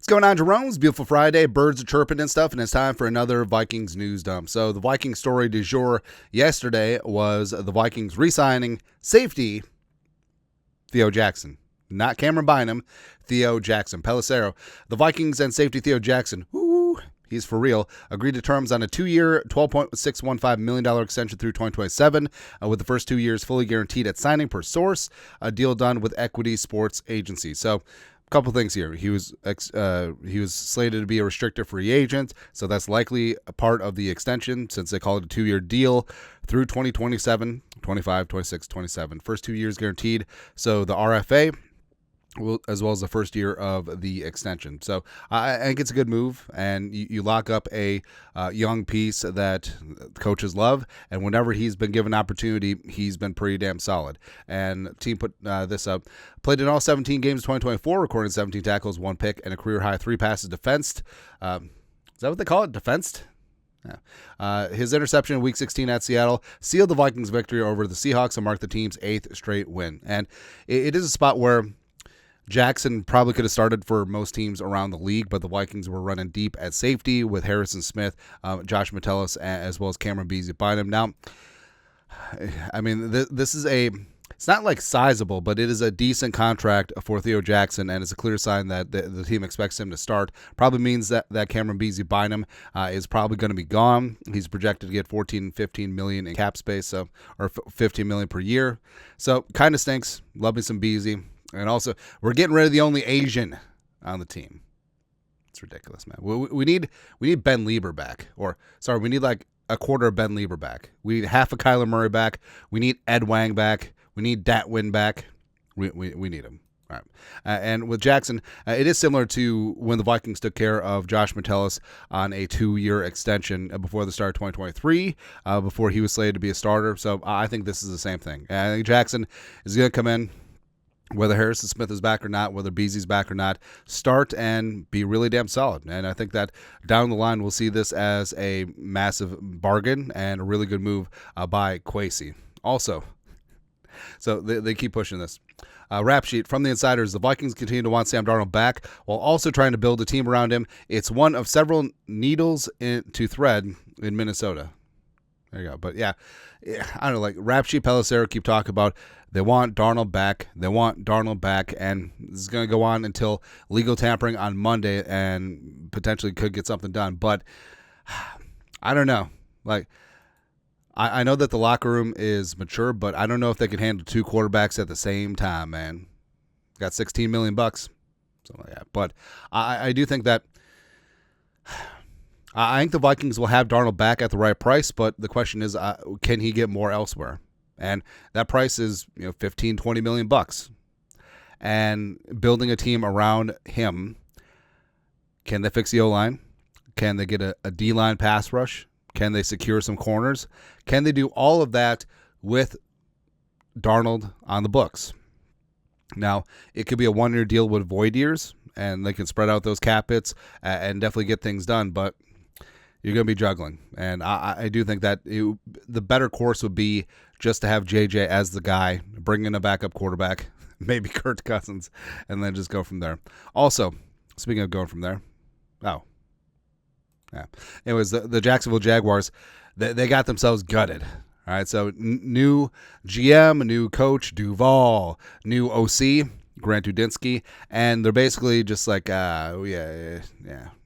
What's going on, Jerome? It's beautiful Friday. Birds are chirping and stuff, and it's time for another Vikings news dump. So the Vikings story du jour yesterday was the Vikings re-signing safety Theo Jackson. Not Cameron Bynum, Theo Jackson. Pelissero. The Vikings and safety Theo Jackson, he's for real, agreed to terms on a 2-year, $12.615 million extension through 2027, with the first 2 years fully guaranteed at signing per source, a deal done with Equity Sports Agency. So, couple things here. He was slated to be a restricted free agent, so that's likely a part of the extension since they call it a 2-year deal through 2027, 25, 26, 27. First 2 years guaranteed. So the RFA, as well as the first year of the extension. So I think it's a good move, and you lock up a young piece that coaches love, and whenever he's been given opportunity, he's been pretty damn solid. And the team put this up. Played in all 17 games in 2024, recorded 17 tackles, 1 pick, and a career-high 3 passes defensed. Is that what they call it, defensed? Yeah. His interception in Week 16 at Seattle sealed the Vikings' victory over the Seahawks and marked the team's 8th straight win. And it is a spot where Jackson probably could have started for most teams around the league, but the Vikings were running deep at safety with Harrison Smith, Josh Metellus, as well as Cameron Beasley behind him. Now, I mean, this is it's not like sizable, but it is a decent contract for Theo Jackson, and it's a clear sign that the team expects him to start. Probably means that Cameron Beasley Bynum is probably going to be gone. He's projected to get $14-15 million in cap space, or $15 million per year. So kind of stinks. Love me some Beasley. And also, we're getting rid of the only Asian on the team. It's ridiculous, man. We need Ben Lieber back. We need like a quarter of Ben Lieber back. We need half of Kyler Murray back. We need Ed Wang back. We need Datwin back. We need him. All right. And with Jackson, it is similar to when the Vikings took care of Josh Metellus on a 2-year extension before the start of 2023, before he was slated to be a starter. So I think this is the same thing. I think Jackson is going to come in, whether Harrison Smith is back or not, whether Beasley's back or not, start and be really damn solid. And I think that down the line we'll see this as a massive bargain and a really good move by Kwesi. Also, so they keep pushing this. Rap sheet from the insiders: the Vikings continue to want Sam Darnold back while also trying to build a team around him. It's one of several needles to thread in Minnesota. There you go. But yeah, I don't know, like Rap sheet, Pelissero keep talking about they want Darnold back. They want Darnold back, and this is going to go on until legal tampering on Monday and potentially could get something done. But I don't know. Like, I know that the locker room is mature, but I don't know if they can handle 2 quarterbacks at the same time, man. Got $16 million, something like that. But I do think that I think the Vikings will have Darnold back at the right price, but the question is, can he get more elsewhere? And that price is, $15-20 million. And building a team around him, can they fix the O-line? Can they get a D-line pass rush? Can they secure some corners? Can they do all of that with Darnold on the books? Now, it could be a 1-year deal with void years, and they can spread out those cap hits and definitely get things done, but you're going to be juggling. And I do think that the better course would be just to have JJ as the guy, bring in a backup quarterback, maybe Kirk Cousins, and then just go from there. Also, speaking of going from there, anyways, the Jacksonville Jaguars, they got themselves gutted. All right, so new GM, new coach, Duval, new OC, Grant Udinsky, and they're basically just like, Trent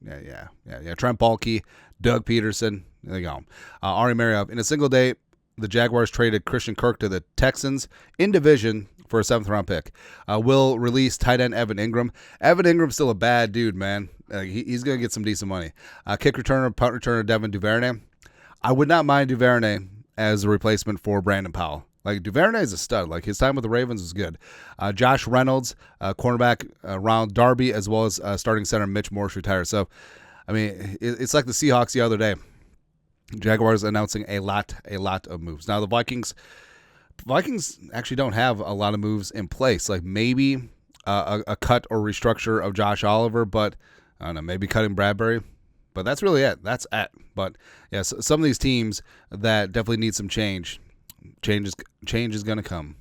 Baalke, Doug Peterson, there you go. Ari Mariov. In a single day, the Jaguars traded Christian Kirk to the Texans in division for a 7th-round pick. Will release tight end Evan Ingram. Evan Ingram's still a bad dude, man. He's going to get some decent money. Kick returner, punt returner Devin Duvernay. I would not mind Duvernay as a replacement for Brandon Powell. Like, Duvernay is a stud. Like, his time with the Ravens was good. Josh Reynolds, cornerback Ronald Darby, as well as starting center Mitch Morse retired. So, I mean, it's like the Seahawks the other day. Jaguars announcing a lot of moves. Now, the Vikings actually don't have a lot of moves in place. Like, maybe a cut or restructure of Josh Oliver, but I don't know, maybe cutting Bradbury. But that's really it. That's it. But, yeah, so some of these teams that definitely need some change. Change is going to come.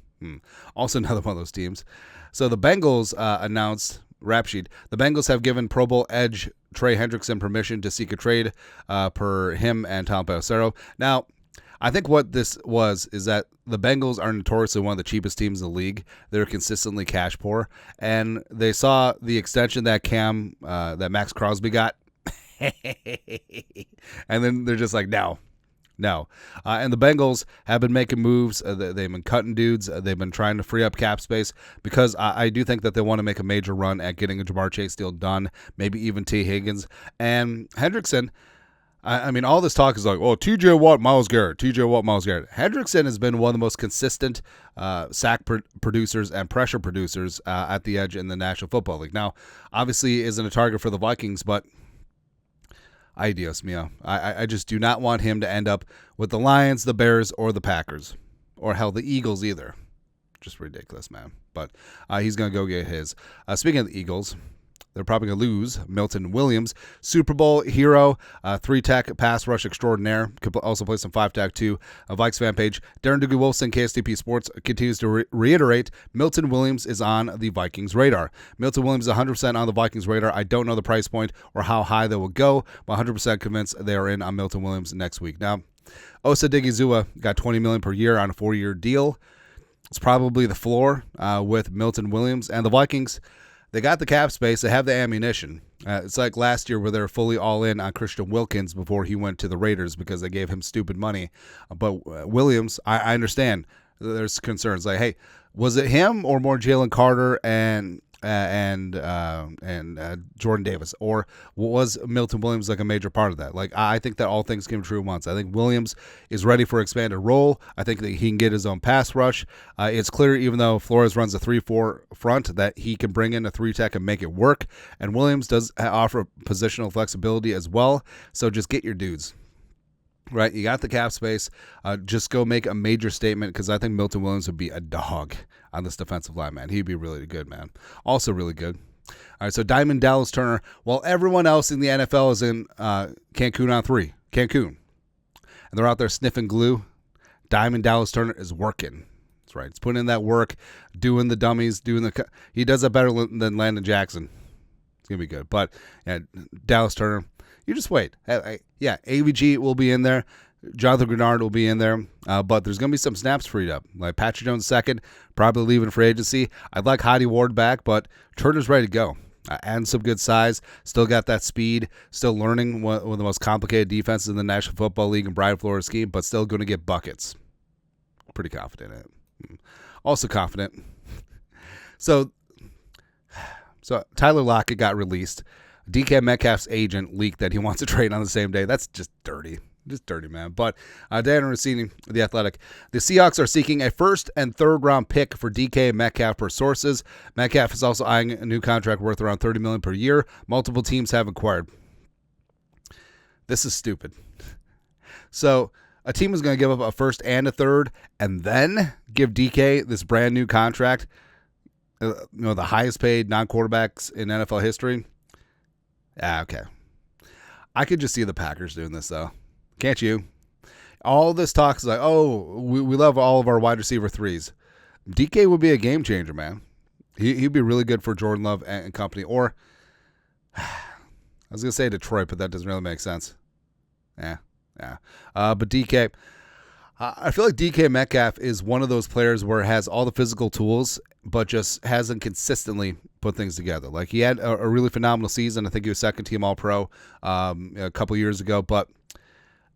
Also, another one of those teams. So the Bengals announced rap sheet. The Bengals have given Pro Bowl edge Trey Hendrickson permission to seek a trade per him and Tom Pelissero. Now, I think what this is that the Bengals are notoriously one of the cheapest teams in the league. They're consistently cash poor, and they saw the extension that Max Crosby got, and then they're just like, no. And the Bengals have been making moves. They've been cutting dudes. They've been trying to free up cap space because I do think that they want to make a major run at getting a Jamar Chase deal done, maybe even T. Higgins. And Hendrickson, I mean, all this talk is like, oh, TJ Watt, Myles Garrett. Hendrickson has been one of the most consistent sack producers and pressure producers at the edge in the National Football League. Now, obviously, he isn't a target for the Vikings, but ay Dios mío. I just do not want him to end up with the Lions, the Bears, or the Packers, or hell, the Eagles either. Just ridiculous, man. But he's going to go get his. Speaking of the Eagles, they're probably going to lose Milton Williams, Super Bowl hero, 3-tech pass rush extraordinaire. Could also play some 5-tech too. Vikes fan page. Darren Doogie Wolfson, KSTP Sports, continues to reiterate Milton Williams is on the Vikings radar. Milton Williams is 100% on the Vikings radar. I don't know the price point or how high they will go, but 100% convinced they are in on Milton Williams next week. Now, Osa Digizua got $20 million per year on a 4-year deal. It's probably the floor with Milton Williams, and the Vikings. They got the cap space. They have the ammunition. It's like last year where they were fully all in on Christian Wilkins before he went to the Raiders because they gave him stupid money. But Williams, I understand there's concerns. Like, hey, was it him or more Jalen Carter and Jordan Davis, or was Milton Williams like a major part of that? Like, I think that all things came true once. I think Williams is ready for expanded role. I think that he can get his own pass rush. It's clear, even though Flores runs a 3-4 front, that he can bring in a 3-tech and make it work. And Williams does offer positional flexibility as well. So just get your dudes. Right, you got the cap space. Just go make a major statement because I think Milton Williams would be a dog on this defensive line, man. He'd be really good, man. Also really good. All right, so Diamond Dallas Turner, while everyone else in the NFL is in Cancun on 3, Cancun, and they're out there sniffing glue, Diamond Dallas Turner is working. That's right. He's putting in that work, doing the dummies, he does it better than Landon Jackson. It's going to be good. But yeah, Dallas Turner, you just wait. Yeah, AVG will be in there. Jonathan Grenard will be in there. But there's going to be some snaps freed up. Like Patrick Jones second, probably leaving for agency. I'd like Hottie Ward back, but Turner's ready to go. And some good size. Still got that speed. Still learning one of the most complicated defenses in the National Football League and Brian Flores scheme, but still going to get buckets. Pretty confident in it. Also confident. So Tyler Lockett got released. DK Metcalf's agent leaked that he wants to trade on the same day. That's just dirty. Just dirty, man. But Dan Rossini, The Athletic. The Seahawks are seeking a first and third round pick for DK Metcalf per sources. Metcalf is also eyeing a new contract worth around $30 million per year. Multiple teams have inquired. This is stupid. So a team is going to give up a first and a third and then give DK this brand new contract, the highest paid non-quarterbacks in NFL history. Okay. I could just see the Packers doing this, though. Can't you? All this talk is like, oh, we love all of our wide receiver threes. DK would be a game changer, man. He'd be really good for Jordan Love and company. Or, I was going to say Detroit, but that doesn't really make sense. Yeah. But DK, I feel like DK Metcalf is one of those players where it has all the physical tools, but just hasn't consistently put things together. Like, he had a really phenomenal season. I think he was second-team All-Pro a couple years ago, but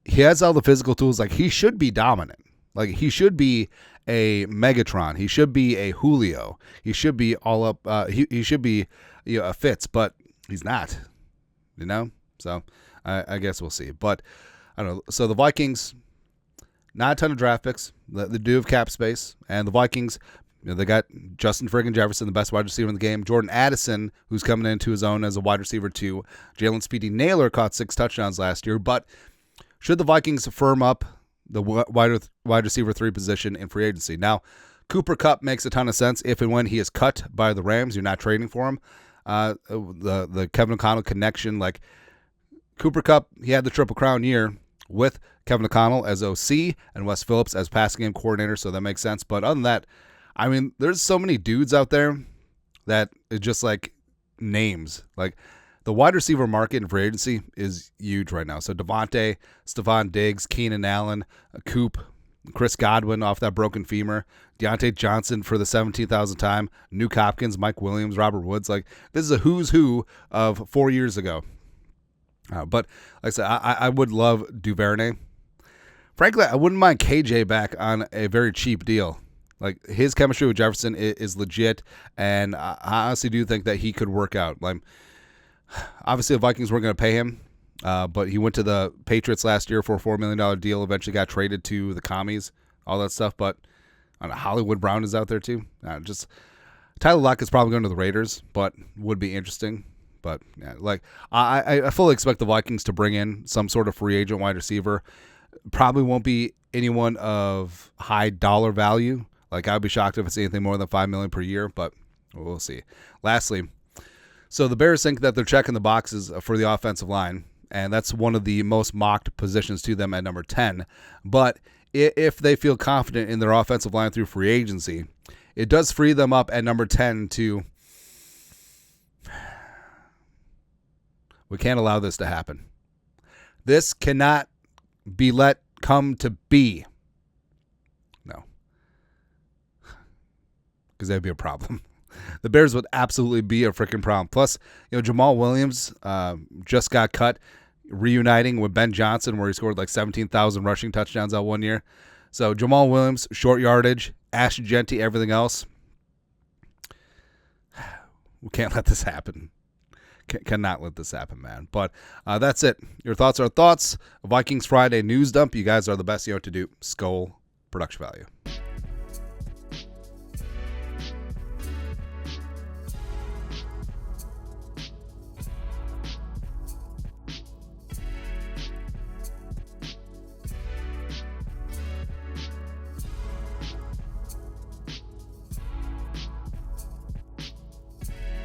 he has all the physical tools. Like, he should be dominant. Like, he should be a Megatron. He should be a Julio. He should be all up. He should be a Fitz, but he's not. So I guess we'll see. But I don't know. So the Vikings, not a ton of draft picks. They do have cap space, and the Vikings, they got Justin friggin' Jefferson, the best wide receiver in the game. Jordan Addison, who's coming into his own as a wide receiver too. Jalen Speedy Naylor caught 6 touchdowns last year, but should the Vikings firm up the wide receiver 3 position in free agency? Now, Cooper Kupp makes a ton of sense if and when he is cut by the Rams. You're not trading for him. The Kevin O'Connell connection, like Cooper Kupp, he had the Triple Crown year with Kevin O'Connell as OC and Wes Phillips as passing game coordinator, so that makes sense. But other than that, I mean, there's so many dudes out there that it's just like names. Like, the wide receiver market in free agency is huge right now. So Devontae, Stephon Diggs, Keenan Allen, Coop, Chris Godwin off that broken femur, Deontay Johnson for the 17,000th time, Nuke Hopkins, Mike Williams, Robert Woods. Like, this is a who's who of 4 years ago. But like I said, I would love Duvernay. Frankly, I wouldn't mind KJ back on a very cheap deal. Like, his chemistry with Jefferson is legit, and I honestly do think that he could work out. Like, obviously, the Vikings weren't going to pay him, but he went to the Patriots last year for a $4 million deal, eventually got traded to the Commies, all that stuff. But Hollywood Brown is out there too. Just Tyler Lockett's probably going to the Raiders, but would be interesting. But yeah, like, I fully expect the Vikings to bring in some sort of free agent wide receiver. Probably won't be anyone of high dollar value. Like, I'd be shocked if it's anything more than $5 million per year, but we'll see. Lastly, so the Bears think that they're checking the boxes for the offensive line, and that's one of the most mocked positions to them at number 10. But if they feel confident in their offensive line through free agency, it does free them up at number 10 to, we can't allow this to happen. This cannot be let come to be. No. Because that'd be a problem. The Bears would absolutely be a freaking problem. Plus, Jamal Williams just got cut, reuniting with Ben Johnson, where he scored like 17,000 rushing touchdowns that 1 year. So Jamal Williams, short yardage, Ashton Jeanty, everything else. We can't let this happen. Cannot let this happen, man. But that's it. Your thoughts are thoughts. Vikings Friday news dump. You guys are the best. You know what to do. Skull production value.